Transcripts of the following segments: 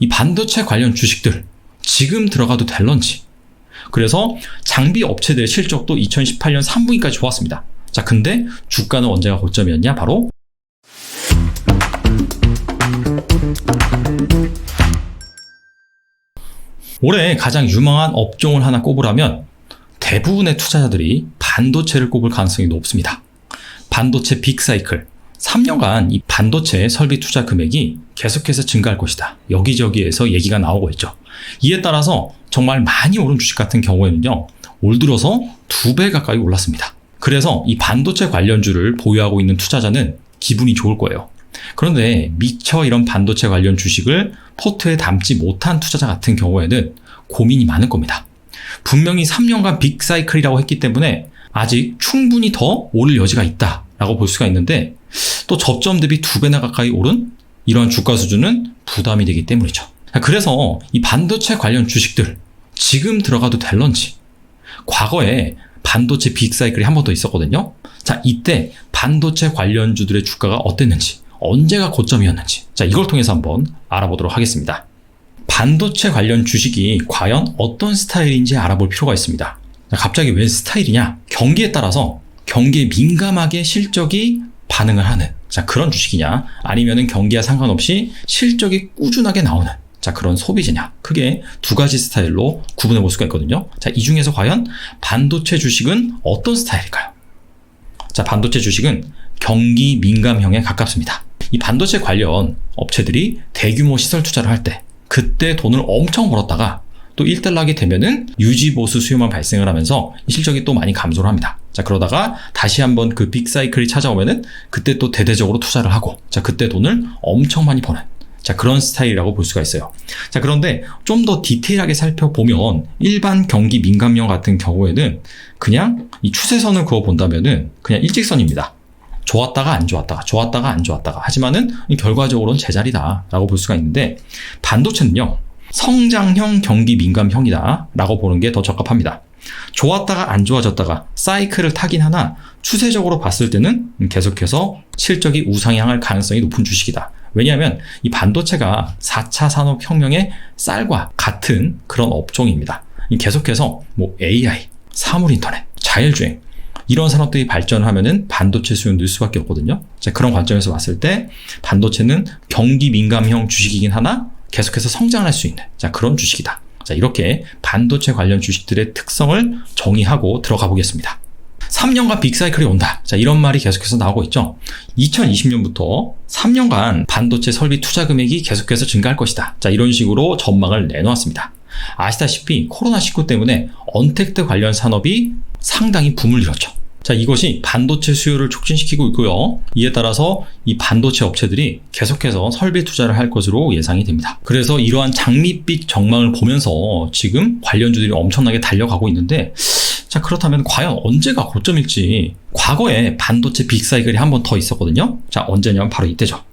이 반도체 관련 주식들 지금 들어가도 될런지. 그래서 장비 업체들의 실적도 2018년 3분기까지 좋았습니다. 자, 근데 주가는 언제가 고점이었냐? 바로 올해 가장 유망한 업종을 하나 꼽으라면 대부분의 투자자들이 반도체를 꼽을 가능성이 높습니다. 반도체 빅사이클. 3년간 이 반도체 설비 투자 금액이 계속해서 증가할 것이다. 여기저기에서 얘기가 나오고 있죠. 이에 따라서 정말 많이 오른 주식 같은 경우에는요, 올 들어서 2배 가까이 올랐습니다. 그래서 이 반도체 관련주를 보유하고 있는 투자자는 기분이 좋을 거예요. 그런데 미처 이런 반도체 관련 주식을 포트에 담지 못한 투자자 같은 경우에는 고민이 많을 겁니다. 분명히 3년간 빅사이클이라고 했기 때문에 아직 충분히 더 오를 여지가 있다라고 볼 수가 있는데, 또 저점 대비 2배나 가까이 오른 이런 주가 수준은 부담이 되기 때문이죠. 그래서 이 반도체 관련 주식들 지금 들어가도 될런지. 과거에 반도체 빅사이클이 한 번 더 있었거든요. 자, 이때 반도체 관련주들의 주가가 어땠는지, 언제가 고점이었는지, 자, 이걸 통해서 한번 알아보도록 하겠습니다. 반도체 관련 주식이 과연 어떤 스타일인지 알아볼 필요가 있습니다. 자, 갑자기 왜 스타일이냐? 경기에 따라서 경기에 민감하게 실적이 반응을 하는, 자, 그런 주식이냐, 아니면은 경기와 상관없이 실적이 꾸준하게 나오는, 자, 그런 소비재냐. 크게 두 가지 스타일로 구분해 볼 수가 있거든요. 자, 이 중에서 과연 반도체 주식은 어떤 스타일일까요? 자, 반도체 주식은 경기 민감형에 가깝습니다. 이 반도체 관련 업체들이 대규모 시설 투자를 할 때 그때 돈을 엄청 벌었다가 또 일단락이 되면은 유지보수 수요만 발생을 하면서 실적이 또 많이 감소를 합니다. 자, 그러다가 다시 한번 그 빅사이클이 찾아오면은 그때 또 대대적으로 투자를 하고, 자, 그때 돈을 엄청 많이 버는, 자, 그런 스타일이라고 볼 수가 있어요. 자, 그런데 좀 더 디테일하게 살펴보면 일반 경기 민감형 같은 경우에는 그냥 이 추세선을 그어 본다면은 그냥 일직선입니다. 좋았다가 안 좋았다가, 좋았다가 안 좋았다가. 하지만은 결과적으로는 제자리다 라고 볼 수가 있는데, 반도체는요, 성장형 경기 민감형이다 라고 보는 게 더 적합합니다. 좋았다가 안 좋아졌다가 사이클을 타긴 하나 추세적으로 봤을 때는 계속해서 실적이 우상향할 가능성이 높은 주식이다. 왜냐하면 이 반도체가 4차 산업혁명의 쌀과 같은 그런 업종입니다. 계속해서 뭐 AI, 사물인터넷, 자율주행 이런 산업들이 발전을 하면은 반도체 수요는 늘 수밖에 없거든요. 자, 그런 관점에서 봤을 때 반도체는 경기 민감형 주식이긴 하나 계속해서 성장할 수 있는, 자, 그런 주식이다. 자, 이렇게 반도체 관련 주식들의 특성을 정의하고 들어가 보겠습니다. 3년간 빅사이클이 온다. 자, 이런 말이 계속해서 나오고 있죠. 2020년부터 3년간 반도체 설비 투자 금액이 계속해서 증가할 것이다. 자, 이런 식으로 전망을 내놓았습니다. 아시다시피 코로나19 때문에 언택트 관련 산업이 상당히 붐을 이뤘죠. 자, 이것이 반도체 수요를 촉진시키고 있고요. 이에 따라서 이 반도체 업체들이 계속해서 설비 투자를 할 것으로 예상이 됩니다. 그래서 이러한 장밋빛 전망을 보면서 지금 관련주들이 엄청나게 달려가고 있는데, 자, 그렇다면 과연 언제가 고점일지. 과거에 반도체 빅사이클이 한 번 더 있었거든요. 자, 언제냐면 바로 이때죠.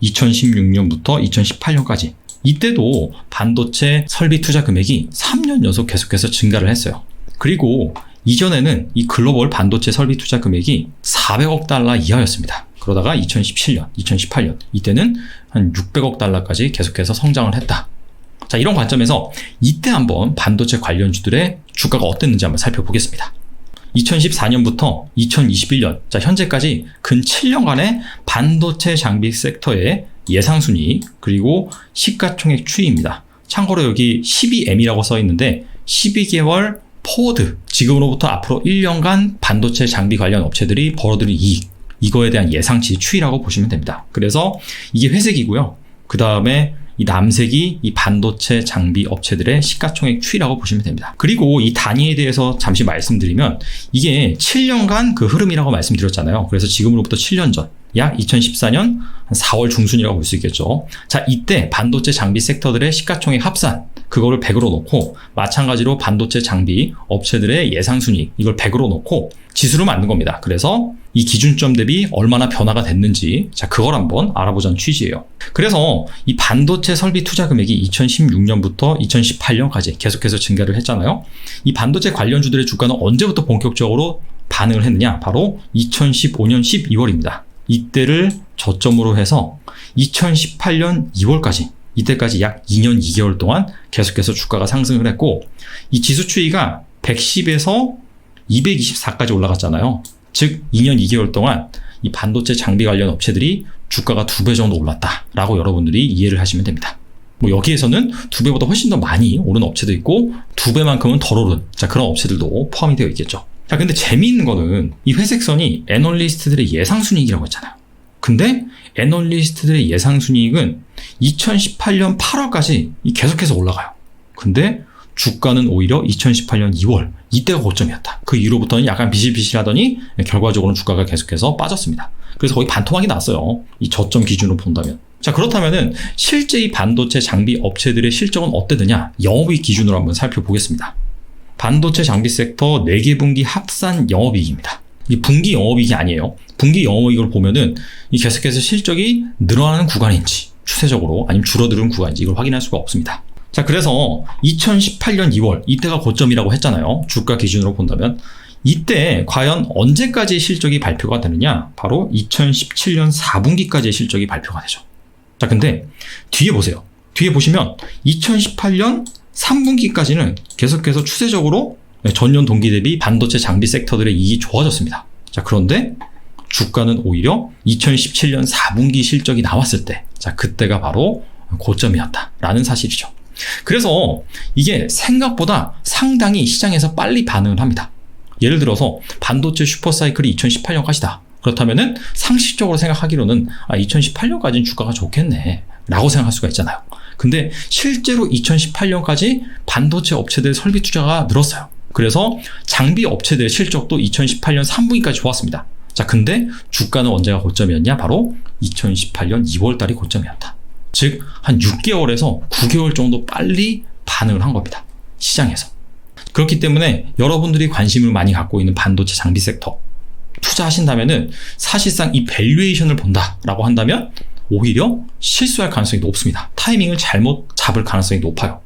2016년부터 2018년까지. 이때도 반도체 설비 투자 금액이 3년 연속 계속해서 증가를 했어요. 그리고 이전에는 이 글로벌 반도체 설비 투자 금액이 400억 달러 이하였습니다. 그러다가 2017년, 2018년 이때는 한 600억 달러까지 계속해서 성장을 했다. 자, 이런 관점에서 이때 한번 반도체 관련주들의 주가가 어땠는지 한번 살펴보겠습니다. 2014년부터 2021년, 자, 현재까지 근 7년간의 반도체 장비 섹터의 예상순위 그리고 시가총액 추이입니다. 참고로 여기 12M이라고 써 있는데 12개월 포워드, 지금으로부터 앞으로 1년간 반도체 장비 관련 업체들이 벌어들일 이익, 이거에 대한 예상치 추이라고 보시면 됩니다. 그래서 이게 회색이고요. 그 다음에 이 남색이 이 반도체 장비 업체들의 시가총액 추이라고 보시면 됩니다. 그리고 이 단위에 대해서 잠시 말씀드리면 이게 7년간 그 흐름이라고 말씀드렸잖아요. 그래서 지금으로부터 7년 전, 약 2014년 한 4월 중순이라고 볼 수 있겠죠. 자, 이때 반도체 장비 섹터들의 시가총액 합산, 그거를 100으로 놓고 마찬가지로 반도체 장비 업체들의 예상순위, 이걸 100으로 놓고 지수로 만든 겁니다. 그래서 이 기준점 대비 얼마나 변화가 됐는지, 자, 그걸 한번 알아보자는 취지예요. 그래서 이 반도체 설비 투자 금액이 2016년부터 2018년까지 계속해서 증가를 했잖아요. 이 반도체 관련주들의 주가는 언제부터 본격적으로 반응을 했느냐? 바로 2015년 12월입니다. 이때를 저점으로 해서 2018년 2월까지 이때까지 약 2년 2개월 동안 계속해서 주가가 상승을 했고 이 지수 추이가 110에서 224까지 올라갔잖아요. 즉 2년 2개월 동안 이 반도체 장비 관련 업체들이 주가가 2배 정도 올랐다라고 여러분들이 이해를 하시면 됩니다. 뭐 여기에서는 2배보다 훨씬 더 많이 오른 업체도 있고 2배만큼은 덜 오른 그런 업체들도 포함이 되어 있겠죠. 자, 근데 재미있는 거는 이 회색선이 애널리스트들의 예상 순이익이라고 했잖아요. 근데 애널리스트들의 예상 순이익은 2018년 8월까지 계속해서 올라가요. 근데 주가는 오히려 2018년 2월 이때가 고점이었다. 그 이후로부터는 약간 비실비실하더니 결과적으로는 주가가 계속해서 빠졌습니다. 그래서 거의 반토막이 났어요. 이 저점 기준으로 본다면. 자, 그렇다면은 실제 이 반도체 장비 업체들의 실적은 어땠느냐? 영업이익 기준으로 한번 살펴보겠습니다. 반도체 장비 섹터 4개 분기 합산 영업이익입니다. 이 분기 영업이익이 아니에요. 분기 영업이익을 보면은 이 계속해서 실적이 늘어나는 구간인지 추세적으로 아니면 줄어드는 구간인지 이걸 확인할 수가 없습니다. 자, 그래서 2018년 2월 이때가 고점이라고 했잖아요. 주가 기준으로 본다면 이때 과연 언제까지 실적이 발표가 되느냐? 바로 2017년 4분기까지의 실적이 발표가 되죠. 자, 근데 뒤에 보세요. 뒤에 보시면 2018년 3분기까지는 계속해서 추세적으로 전년 동기 대비 반도체 장비 섹터들의 이익이 좋아졌습니다. 자, 그런데 주가는 오히려 2017년 4분기 실적이 나왔을 때, 자, 그때가 바로 고점이었다라는 사실이죠. 그래서 이게 생각보다 상당히 시장에서 빨리 반응을 합니다. 예를 들어서 반도체 슈퍼사이클이 2018년까지다. 그렇다면은 상식적으로 생각하기로는 2018년까지는 주가가 좋겠네 라고 생각할 수가 있잖아요. 근데 실제로 2018년까지 반도체 업체들 설비 투자가 늘었어요. 그래서 장비 업체들의 실적도 2018년 3분기까지 좋았습니다. 자, 근데 주가는 언제가 고점이었냐? 바로 2018년 2월 달이 고점이었다. 즉, 한 6개월에서 9개월 정도 빨리 반응을 한 겁니다. 시장에서. 그렇기 때문에 여러분들이 관심을 많이 갖고 있는 반도체 장비 섹터 투자하신다면은 사실상 이 밸류에이션을 본다라고 한다면 오히려 실수할 가능성이 높습니다. 타이밍을 잘못 잡을 가능성이 높아요.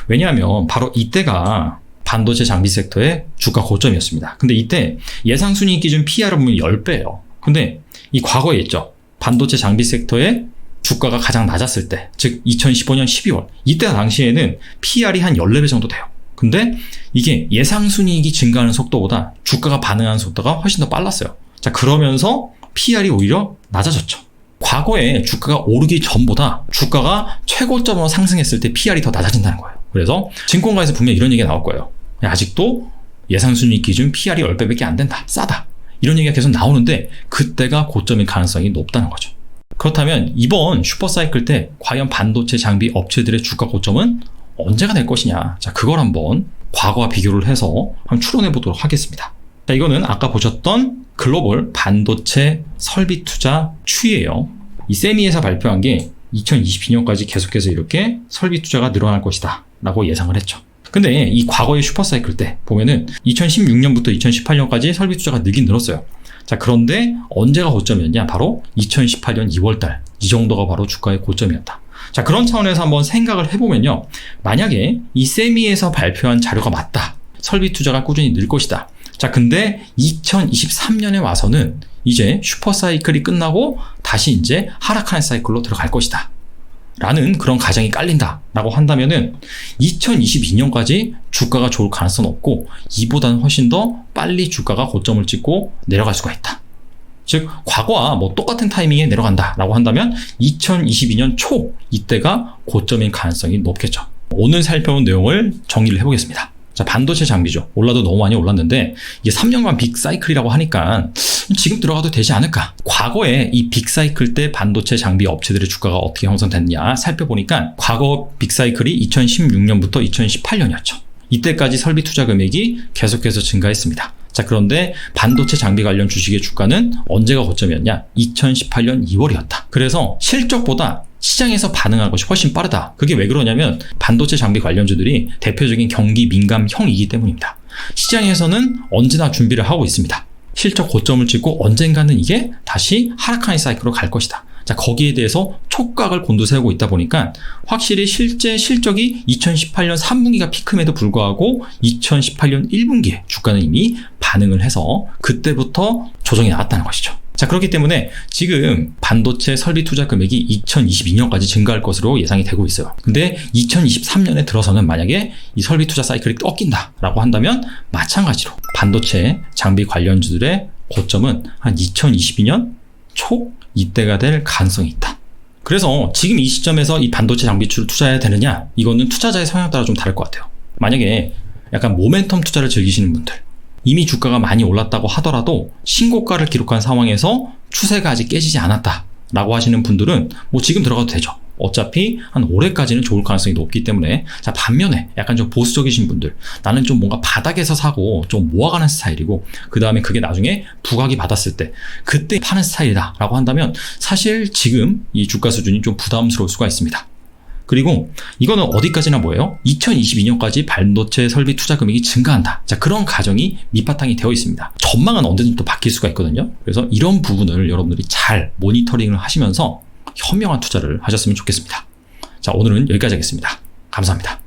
왜냐하면 바로 이때가 반도체 장비 섹터의 주가 고점이었습니다. 근데 이때 예상 순이익 기준 PR을 보면 10배예요. 근데 이 과거에 있죠. 반도체 장비 섹터의 주가가 가장 낮았을 때, 즉 2015년 12월 이때 당시에는 PR이 한 14배 정도 돼요. 근데 이게 예상 순이익이 증가하는 속도보다 주가가 반응하는 속도가 훨씬 더 빨랐어요. 자, 그러면서 PR이 오히려 낮아졌죠. 과거에 주가가 오르기 전보다 주가가 최고점으로 상승했을 때 PR이 더 낮아진다는 거예요. 그래서 증권가에서 분명 이런 얘기가 나올 거예요. 아직도 예상 순이익 기준 PR이 10배밖에 안 된다. 싸다. 이런 얘기가 계속 나오는데 그때가 고점일 가능성이 높다는 거죠. 그렇다면 이번 슈퍼사이클 때 과연 반도체 장비 업체들의 주가 고점은 언제가 될 것이냐? 자, 그걸 한번 과거와 비교를 해서 한번 추론해 보도록 하겠습니다. 자, 이거는 아까 보셨던 글로벌 반도체 설비 투자 추이예요. 이 세미에서 발표한 게 2022년까지 계속해서 이렇게 설비 투자가 늘어날 것이다 라고 예상을 했죠. 근데 이 과거의 슈퍼사이클 때 보면은 2016년부터 2018년까지 설비 투자가 늘긴 늘었어요. 자, 그런데 언제가 고점이었냐? 바로 2018년 2월달. 이 정도가 바로 주가의 고점이었다. 자, 그런 차원에서 한번 생각을 해보면요. 만약에 이 세미에서 발표한 자료가 맞다. 설비 투자가 꾸준히 늘 것이다. 자, 근데 2023년에 와서는 이제 슈퍼사이클이 끝나고 다시 이제 하락하는 사이클로 들어갈 것이다. 라는 그런 가정이 깔린다. 라고 한다면은 2022년까지 주가가 좋을 가능성은 없고 이보다는 훨씬 더 빨리 주가가 고점을 찍고 내려갈 수가 있다. 즉, 과거와 뭐 똑같은 타이밍에 내려간다. 라고 한다면 2022년 초 이때가 고점인 가능성이 높겠죠. 오늘 살펴본 내용을 정리를 해보겠습니다. 자, 반도체 장비죠. 올라도 너무 많이 올랐는데 이게 3년간 빅사이클이라고 하니까 지금 들어가도 되지 않을까? 과거에 이 빅사이클 때 반도체 장비 업체들의 주가가 어떻게 형성됐냐 살펴보니까 과거 빅사이클이 2016년부터 2018년이었죠. 이때까지 설비 투자 금액이 계속해서 증가했습니다. 자, 그런데 반도체 장비 관련 주식의 주가는 언제가 고점이었냐? 2018년 2월이었다. 그래서 실적보다 시장에서 반응하는 것이 훨씬 빠르다. 그게 왜 그러냐면 반도체 장비 관련주들이 대표적인 경기 민감형이기 때문입니다. 시장에서는 언제나 준비를 하고 있습니다. 실적 고점을 찍고 언젠가는 이게 다시 하락하는 사이클로 갈 것이다. 자, 거기에 대해서 촉각을 곤두세우고 있다 보니까 확실히 실제 실적이 2018년 3분기가 피크임에도 불구하고 2018년 1분기에 주가는 이미 반응을 해서 그때부터 조정이 나왔다는 것이죠. 자, 그렇기 때문에 지금 반도체 설비 투자 금액이 2022년까지 증가할 것으로 예상이 되고 있어요. 근데 2023년에 들어서는 만약에 이 설비 투자 사이클이 꺾인다라고 한다면 마찬가지로 반도체 장비 관련주들의 고점은 한 2022년 초 이때가 될 가능성이 있다. 그래서 지금 이 시점에서 이 반도체 장비주를 투자해야 되느냐? 이거는 투자자의 성향에 따라 좀 다를 것 같아요. 만약에 약간 모멘텀 투자를 즐기시는 분들, 이미 주가가 많이 올랐다고 하더라도 신고가를 기록한 상황에서 추세가 아직 깨지지 않았다라고 하시는 분들은 뭐 지금 들어가도 되죠. 어차피 한 올해까지는 좋을 가능성이 높기 때문에. 자, 반면에 약간 좀 보수적이신 분들, 나는 좀 뭔가 바닥에서 사고 좀 모아가는 스타일이고 그 다음에 그게 나중에 부각이 받았을 때 그때 파는 스타일이다 라고 한다면 사실 지금 이 주가 수준이 좀 부담스러울 수가 있습니다. 그리고 이거는 어디까지나 뭐예요? 2022년까지 반도체 설비 투자 금액이 증가한다. 자, 그런 가정이 밑바탕이 되어 있습니다. 전망은 언제든 또 바뀔 수가 있거든요. 그래서 이런 부분을 여러분들이 잘 모니터링을 하시면서 현명한 투자를 하셨으면 좋겠습니다. 자, 오늘은 여기까지 하겠습니다. 감사합니다.